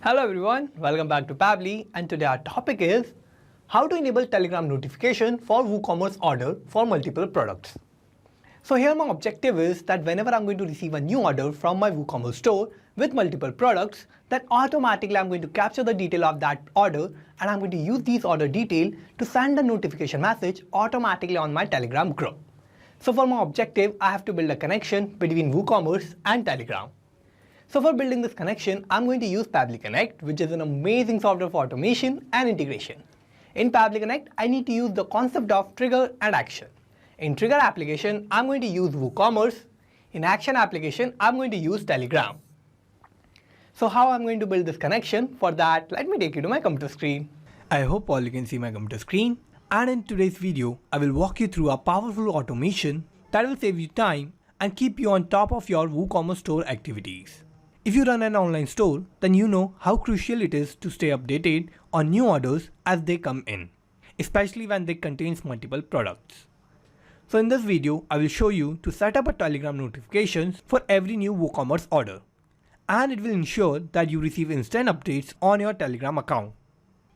Hello everyone, welcome back to Pabbly, and today our topic is how to enable Telegram notification for WooCommerce order for multiple products. So here my objective is that whenever I'm going to receive a new order from my WooCommerce store with multiple products, that automatically I'm going to capture the detail of that order and I'm going to use these order detail to send a notification message automatically on my Telegram group. So for my objective, I have to build a connection between WooCommerce and Telegram. So for building this connection, I'm going to use Pabbly Connect, which is an amazing software for automation and integration. In Pabbly Connect, I need to use the concept of trigger and action. In trigger application, I'm going to use WooCommerce. In action application, I'm going to use Telegram. So how I'm going to build this connection? For that, let me take you to my computer screen. I hope all you can see my computer screen. And in today's video, I will walk you through a powerful automation that will save you time and keep you on top of your WooCommerce store activities. If you run an online store, then you know how crucial it is to stay updated on new orders as they come in, especially when they contain multiple products. So in this video, I will show you to set up a Telegram notifications for every new WooCommerce order. And it will ensure that you receive instant updates on your Telegram account.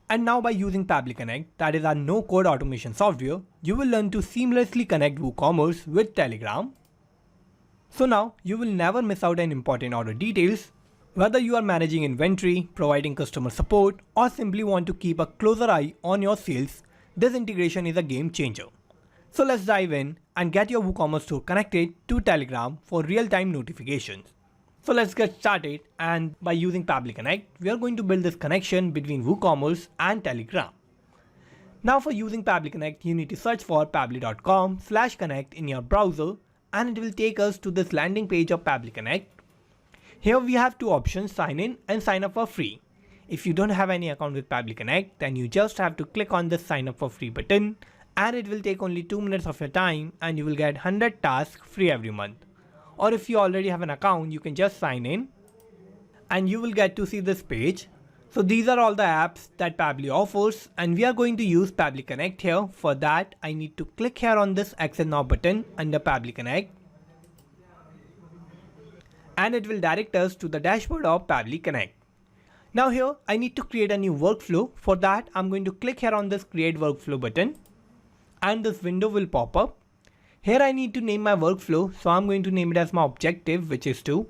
And now by using Pabbly Connect, that is our no-code automation software, you will learn to seamlessly connect WooCommerce with Telegram. So now you will never miss out on important order details. Whether you are managing inventory, providing customer support, or simply want to keep a closer eye on your sales, this integration is a game changer. So let's dive in and get your WooCommerce store connected to Telegram for real-time notifications. So let's get started, and by using Pabbly Connect, we are going to build this connection between WooCommerce and Telegram. Now for using Pabbly Connect, you need to search for pabbly.com/connect in your browser, and it will take us to this landing page of Pabbly Connect. Here we have two options, sign in and sign up for free. If you don't have any account with Pabbly Connect, then you just have to click on this sign up for free button, and it will take only 2 minutes of your time and you will get 100 tasks free every month. Or if you already have an account, you can just sign in and you will get to see this page. So these are all the apps that Pabbly offers, and we are going to use Pabbly Connect here. For that, I need to click here on this Access Now button under Pabbly Connect. And it will direct us to the dashboard of Pabbly Connect. Now here, I need to create a new workflow. For that, I'm going to click here on this Create Workflow button. And this window will pop up. Here I need to name my workflow. So I'm going to name it as my objective, which is to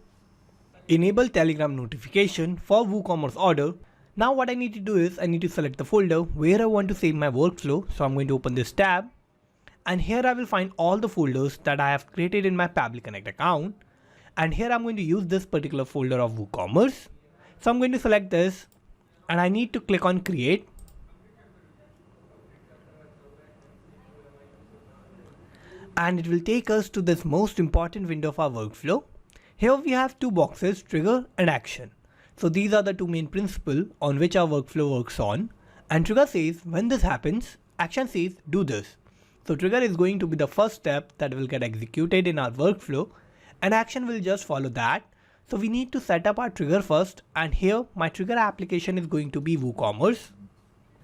enable Telegram notification for WooCommerce order. Now what I need to do is I need to select the folder where I want to save my workflow. So I'm going to open this tab, and here I will find all the folders that I have created in my Pabbly Connect account. And here I'm going to use this particular folder of WooCommerce. So I'm going to select this and I need to click on create. And it will take us to this most important window of our workflow. Here we have two boxes, trigger and action. So these are the two main principles on which our workflow works on. And trigger says when this happens, action says do this. So trigger is going to be the first step that will get executed in our workflow, and action will just follow that. So we need to set up our trigger first, and here my trigger application is going to be WooCommerce.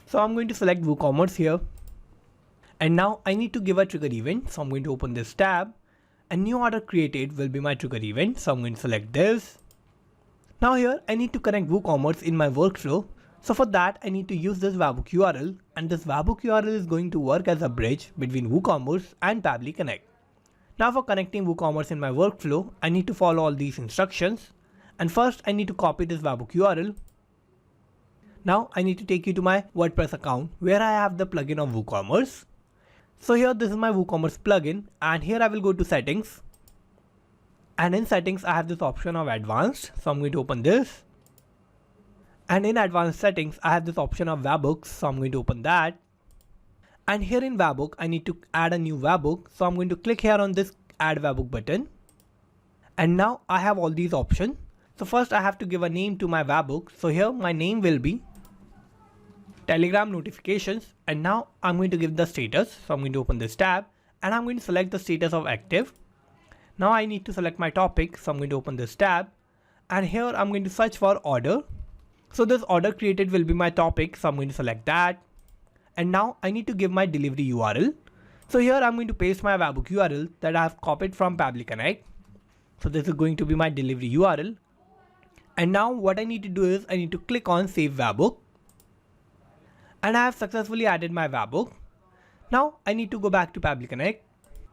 So I'm going to select WooCommerce here. And now I need to give a trigger event. So I'm going to open this tab. A new order created will be my trigger event. So I'm going to select this. Now here I need to connect WooCommerce in my workflow. So for that I need to use this webhook URL, and this webhook URL is going to work as a bridge between WooCommerce and Pabbly Connect. Now for connecting WooCommerce in my workflow, I need to follow all these instructions. And first I need to copy this webhook URL. Now I need to take you to my WordPress account where I have the plugin of WooCommerce. So here this is my WooCommerce plugin, and here I will go to settings. And in settings, I have this option of advanced. So I'm going to open this. And in advanced settings, I have this option of webhooks. So I'm going to open that. And here in webhook, I need to add a new webhook. So I'm going to click here on this add webhook button. And now I have all these options. So first I have to give a name to my webhook. So here my name will be Telegram notifications. And now I'm going to give the status. So I'm going to open this tab and I'm going to select the status of active. Now I need to select my topic, so I'm going to open this tab, and here I'm going to search for order. So this order created will be my topic, so I'm going to select that. And now I need to give my delivery URL. So here I'm going to paste my webhook URL that I have copied from Pabbly Connect. So this is going to be my delivery URL. And now what I need to do is I need to click on Save Webhook. And I have successfully added my webhook. Now I need to go back to Pabbly Connect.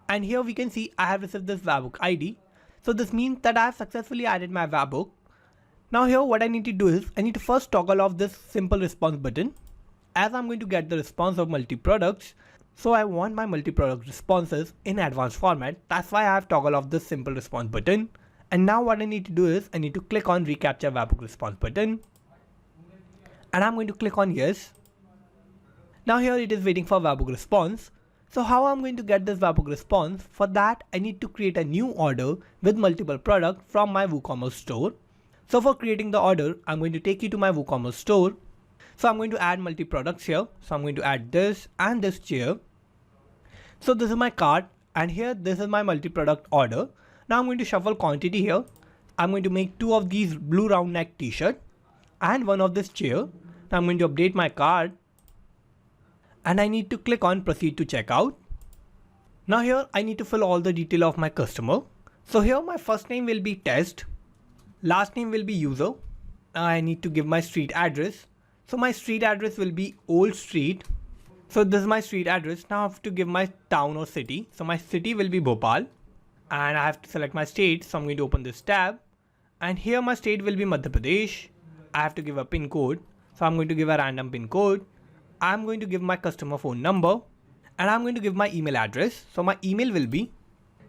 And here we can see I have received this webhook ID. So this means that I have successfully added my webhook. Now here what I need to do is I need to first toggle off this simple response button, as I'm going to get the response of multi-products. So I want my multi-product responses in advanced format. That's why I have toggled off this simple response button. And now what I need to do is I need to click on recapture webhook response button. And I'm going to click on yes. Now here it is waiting for webhook response. So how I'm going to get this webhook response? For that I need to create a new order with multiple products from my WooCommerce store. So for creating the order, I'm going to take you to my WooCommerce store. So I'm going to add multi-products here. So I'm going to add this and this chair. So this is my cart, and here this is my multi-product order. Now I'm going to shuffle quantity here. I'm going to make 2 of these blue round neck t-shirt and 1 of this chair. Now I'm going to update my cart. And I need to click on proceed to checkout. Now here I need to fill all the detail of my customer. So here my first name will be test, last name will be user. I need to give my street address. So my street address will be Old Street. So this is my street address. Now I have to give my town or city. So my city will be Bhopal. And I have to select my state. So I'm going to open this tab. And here my state will be Madhya Pradesh. I have to give a pin code. So I'm going to give a random pin code. I'm going to give my customer phone number. And I'm going to give my email address. So my email will be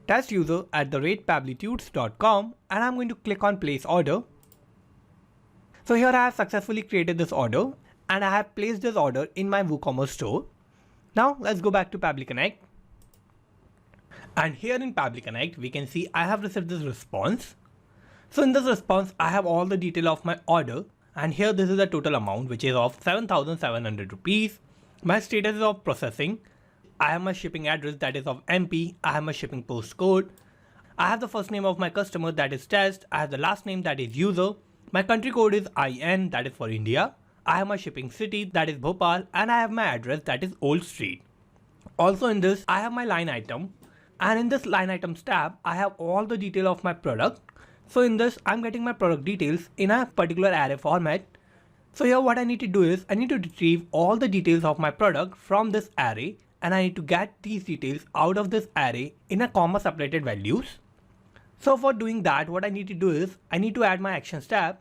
testuser@pabblytudes.com. And I'm going to click on place order. So here I have successfully created this order and I have placed this order in my WooCommerce store. Now let's go back to Pabbly Connect. And here in Pabbly Connect, we can see I have received this response. So in this response, I have all the detail of my order. And here this is the total amount, which is of 7,700 rupees. My status is of processing. I have my shipping address, that is of MP. I have my shipping postcode. I have the first name of my customer, that is test. I have the last name, that is user. My country code is IN, that is for India. I have my shipping city, that is Bhopal, and I have my address, that is Old Street. Also in this, I have my line item, and in this line items tab, I have all the detail of my product. So in this, I'm getting my product details in a particular array format. So here what I need to do is, I need to retrieve all the details of my product from this array, and I need to get these details out of this array in a comma separated values. So for doing that, what I need to do is, I need to add my actions tab.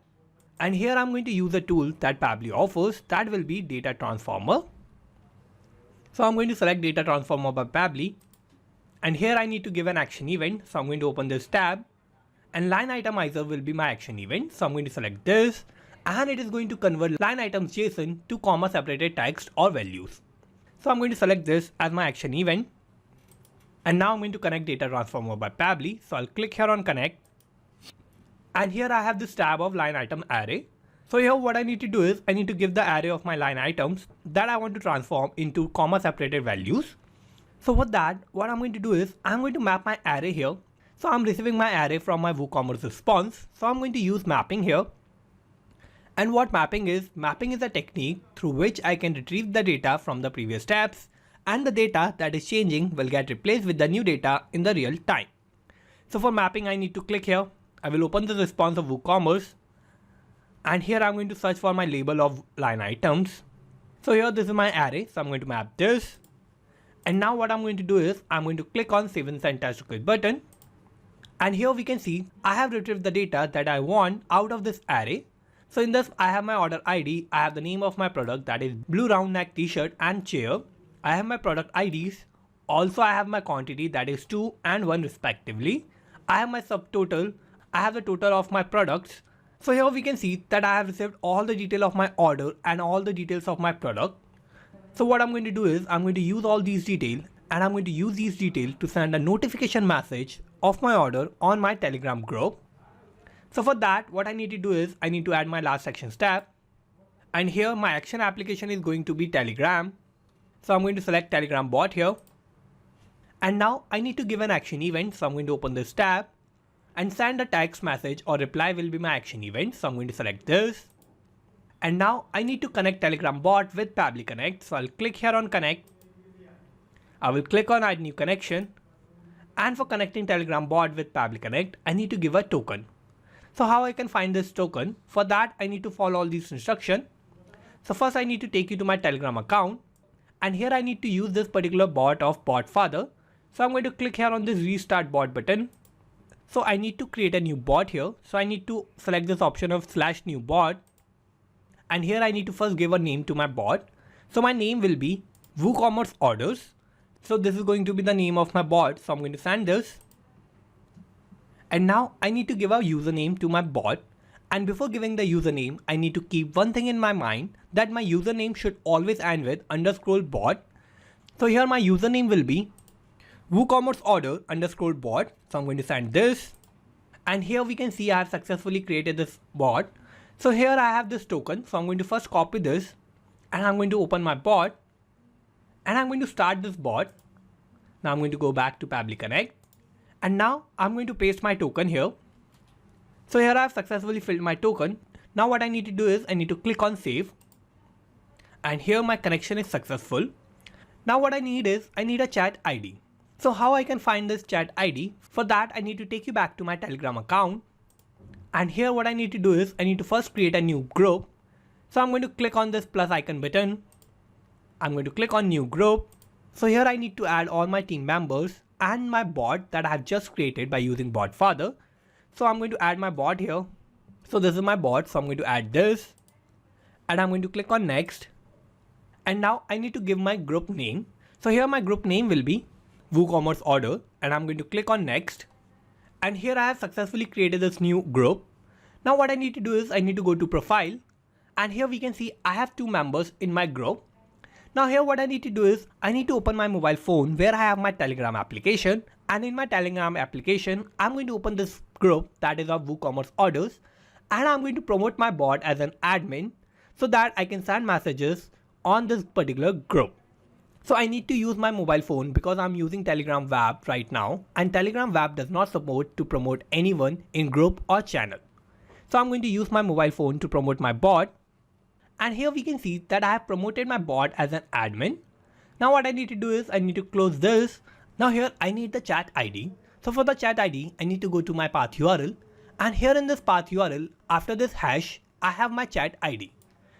And here I'm going to use a tool that Pabbly offers, that will be Data Transformer. So I'm going to select Data Transformer by Pabbly. And here I need to give an action event. So I'm going to open this tab. And line itemizer will be my action event. So I'm going to select this. And it is going to convert line items JSON to comma separated text or values. So I'm going to select this as my action event. And now I'm going to connect Data Transformer by Pabbly. So I'll click here on connect. And here I have this tab of line item array. So here what I need to do is I need to give the array of my line items that I want to transform into comma separated values. So for that, what I'm going to do is I'm going to map my array here. So I'm receiving my array from my WooCommerce response. So I'm going to use mapping here. And what mapping is a technique through which I can retrieve the data from the previous tabs, and the data that is changing will get replaced with the new data in the real time. So for mapping, I need to click here. I will open the response of WooCommerce. And here I'm going to search for my label of line items. So here this is my array. So I'm going to map this. And now what I'm going to do is I'm going to click on Save and Send Test Request button. And here we can see I have retrieved the data that I want out of this array. So in this, I have my order ID. I have the name of my product, that is blue round neck t-shirt and chair. I have my product IDs. Also, I have my quantity, that is 2 and 1 respectively. I have my subtotal. I have the total of my products. So here we can see that I have received all the detail of my order and all the details of my product. So what I'm going to do is I'm going to use all these details, and I'm going to use these details to send a notification message of my order on my Telegram group. So for that, what I need to do is I need to add my last actions tab. And here my action application is going to be Telegram. So I'm going to select Telegram bot here. And now I need to give an action event. So I'm going to open this tab. And send a text message or reply will be my action event. So I'm going to select this. And now I need to connect Telegram bot with Pabbly Connect. So I'll click here on connect. I will click on add new connection. And for connecting Telegram bot with Pabbly Connect, I need to give a token. So how I can find this token? For that, I need to follow all these instructions. So first I need to take you to my Telegram account, and here I need to use this particular bot of bot father. So I'm going to click here on this restart bot button. So I need to create a new bot here. So I need to select this option of /new bot. And here I need to first give a name to my bot. So my name will be WooCommerce orders. So this is going to be the name of my bot. So I'm going to send this. And now I need to give a username to my bot. And before giving the username, I need to keep one thing in my mind, that my username should always end with _bot. So here my username will be WooCommerce order _bot. So I'm going to send this. And here we can see I have successfully created this bot. So here I have this token. So I'm going to first copy this and I'm going to open my bot and I'm going to start this bot. Now I'm going to go back to Pabbly Connect and now I'm going to paste my token here. So here I have successfully filled my token. Now what I need to do is I need to click on save. And here my connection is successful. Now what I need is I need a chat ID. So how I can find this chat ID? For that I need to take you back to my Telegram account. And here what I need to do is I need to first create a new group. So I'm going to click on this plus icon button. I'm going to click on new group. So here I need to add all my team members and my bot that I have just created by using bot father. So I'm going to add my bot here. So this is my bot. So I'm going to add this and I'm going to click on next. And now I need to give my group name. So here my group name will be WooCommerce order and I'm going to click on next. And here I have successfully created this new group. Now what I need to do is I need to go to profile and here we can see I have 2 members in my group. Now here what I need to do is I need to open my mobile phone where I have my Telegram application, and in my Telegram application I'm going to open this group that is of WooCommerce orders and I'm going to promote my bot as an admin so that I can send messages on this particular group. So I need to use my mobile phone because I'm using Telegram web right now and Telegram web does not support to promote anyone in group or channel. So I'm going to use my mobile phone to promote my bot. And here we can see that I have promoted my bot as an admin. Now what I need to do is I need to close this. Now here I need the chat ID. So for the chat ID, I need to go to my path URL. And here in this path URL, after this hash, I have my chat ID.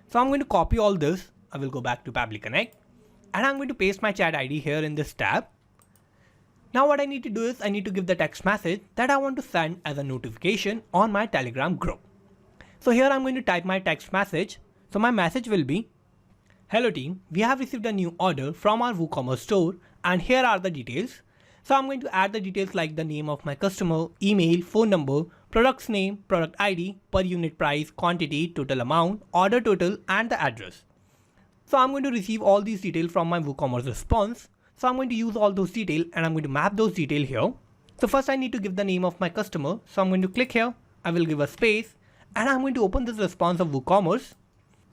So I'm going to copy all this. I will go back to Pabbly Connect. And I'm going to paste my chat ID here in this tab. Now what I need to do is I need to give the text message that I want to send as a notification on my Telegram group. So here I'm going to type my text message. So my message will be, hello team, we have received a new order from our WooCommerce store and here are the details. So I'm going to add the details like the name of my customer, email, phone number, product's name, product ID, per unit price, quantity, total amount, order total and the address. So I'm going to receive all these details from my WooCommerce response. So I'm going to use all those details and I'm going to map those details here. So first I need to give the name of my customer. So I'm going to click here. I will give a space and I'm going to open this response of WooCommerce.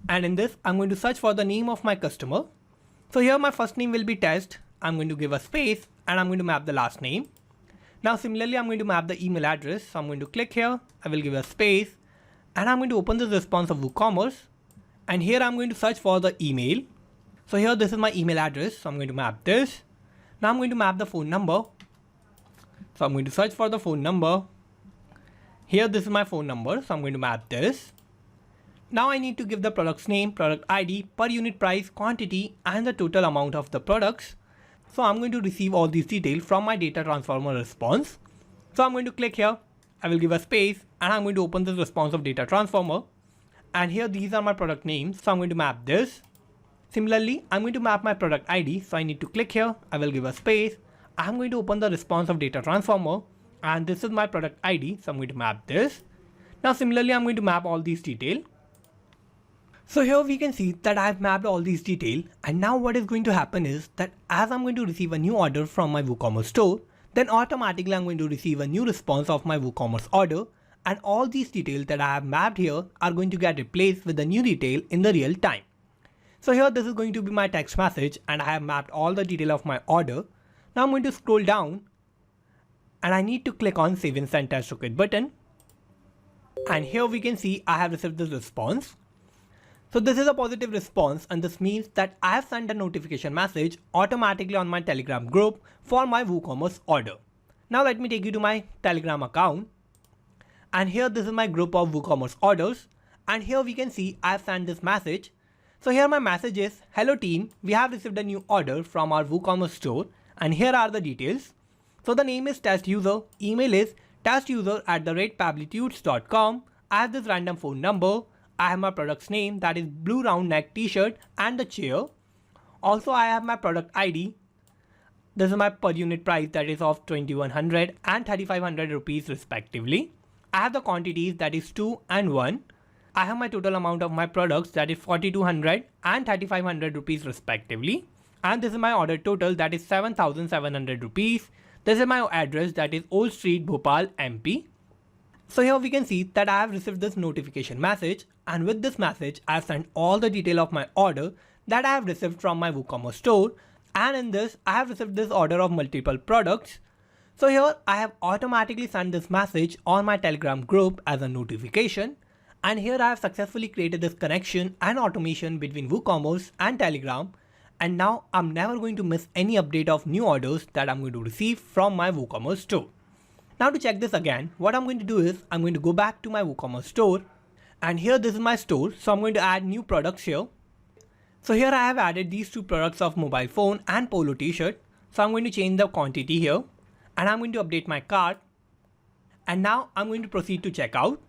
And in this, I'm going to search for the name of my customer. So here my first name will be test. I'm going to give a space and I'm going to map the last name. Now similarly, I'm going to map the email address. So I'm going to click here. I will give a space and I'm going to open this response of WooCommerce. And here I'm going to search for the email. So here this is my email address. So I'm going to map this. Now I'm going to map the phone number. So I'm going to search for the phone number. Here this is my phone number. So I'm going to map this. Now I need to give the product's name, product ID, per unit price, quantity and the total amount of the products. So I'm going to receive all these details from my data transformer response. So I'm going to click here. I will give a space and I'm going to open this response of data transformer. And here these are my product names. So I'm going to map this. Similarly, I'm going to map my product ID. So I need to click here. I will give a space. I'm going to open the response of data transformer. And this is my product ID. So I'm going to map this. Now similarly, I'm going to map all these details. So here we can see that I have mapped all these details, and now what is going to happen is that as I'm going to receive a new order from my WooCommerce store, then automatically I'm going to receive a new response of my WooCommerce order, and all these details that I have mapped here are going to get replaced with the new detail in the real time. So here this is going to be my text message and I have mapped all the detail of my order. Now I'm going to scroll down and I need to click on Save and Send Test Rocket button. And here we can see I have received this response. So this is a positive response and this means that I have sent a notification message automatically on my Telegram group for my WooCommerce order. Now let me take you to my Telegram account. And here this is my group of WooCommerce orders. And here we can see I have sent this message. So here my message is, hello team, we have received a new order from our WooCommerce store. And here are the details. So the name is test user, email is testuser@pabblytudes.com. I have this random phone number. I have my product's name, that is blue round neck t-shirt and the chair. Also I have my product ID. This is my per unit price, that is of 2100 and 3500 rupees respectively. I have the quantities, that is 2 and 1. I have my total amount of my products, that is 4200 and 3500 rupees respectively. And this is my order total, that is 7700 rupees. This is my address, that is Old Street, Bhopal, MP. So here we can see that I have received this notification message, and with this message I have sent all the detail of my order that I have received from my WooCommerce store, and in this I have received this order of multiple products. So here I have automatically sent this message on my Telegram group as a notification, and here I have successfully created this connection and automation between WooCommerce and Telegram, and now I'm never going to miss any update of new orders that I'm going to receive from my WooCommerce store. Now to check this again, what I'm going to do is I'm going to go back to my WooCommerce store, and here this is my store, so I'm going to add new products here. So here I have added these two products of mobile phone and polo t-shirt. So I'm going to change the quantity here, and I'm going to update my cart, and now I'm going to proceed to checkout.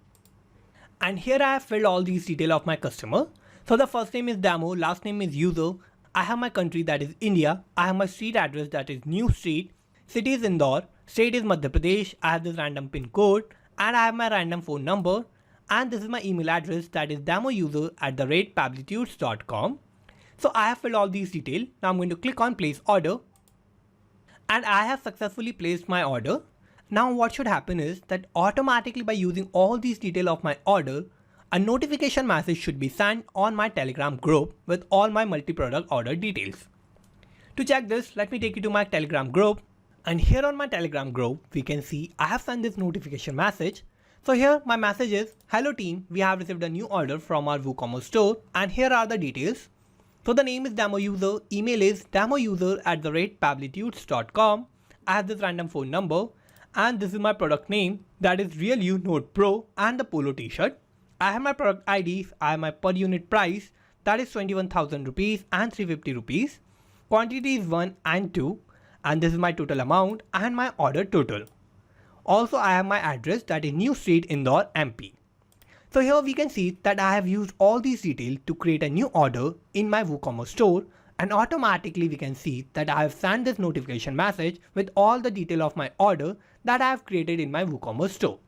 And here I have filled all these details of my customer. So the first name is demo, last name is user. I have my country, that is India. I have my street address, that is New Street. City is Indore. State is Madhya Pradesh. I have this random pin code, and I have my random phone number, and this is my email address, that is demouser@pabblytudes.com. So I have filled all these details. Now I'm going to click on place order, and I have successfully placed my order. Now what should happen is that automatically by using all these details of my order, a notification message should be sent on my Telegram group with all my multi-product order details. To check this, let me take you to my Telegram group. And here on my Telegram group, we can see I have sent this notification message. So here my message is, hello team, we have received a new order from our WooCommerce store, and here are the details. So the name is demo user, email is demouser@pabblytudes.com. I have this random phone number, and this is my product name, that is Real You Note Pro and the polo t-shirt. I have my product IDs, I have my per unit price, that is 21,000 rupees and 350 rupees. Quantity is 1 and 2. And this is my total amount and my order total. Also I have my address, that is New Street, Indore, MP. So here we can see that I have used all these details to create a new order in my WooCommerce store, and automatically we can see that I have sent this notification message with all the detail of my order that I have created in my WooCommerce store.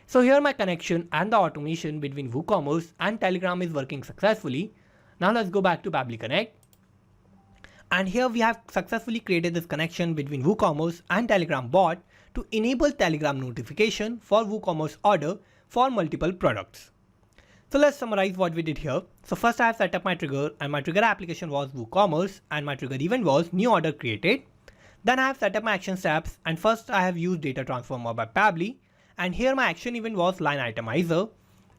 So here my connection and the automation between WooCommerce and Telegram is working successfully. Now let's go back to Pabbly Connect. And here we have successfully created this connection between WooCommerce and Telegram bot to enable Telegram notification for WooCommerce order for multiple products. So let's summarize what we did here. So first I have set up my trigger, and my trigger application was WooCommerce, and my trigger event was new order created. Then I have set up my action steps, and first I have used data transformer by Pabbly, and here my action event was line itemizer.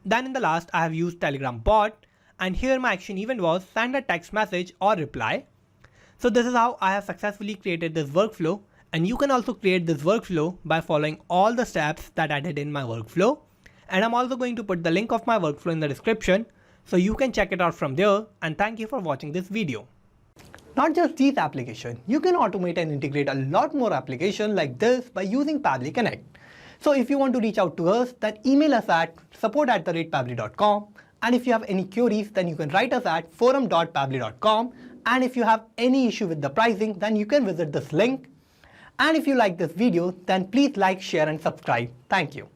Then in the last I have used Telegram bot, and here my action event was send a text message or reply. So this is how I have successfully created this workflow, and you can also create this workflow by following all the steps that I did in my workflow. And I'm also going to put the link of my workflow in the description, so you can check it out from there, and thank you for watching this video. Not just these applications, you can automate and integrate a lot more applications like this by using Pabbly Connect. So if you want to reach out to us, then email us at support@pabbly.com, and if you have any queries, then you can write us at forum.pabbly.com. And if you have any issue with the pricing, then you can visit this link. And if you like this video, then please like, share and subscribe. Thank you.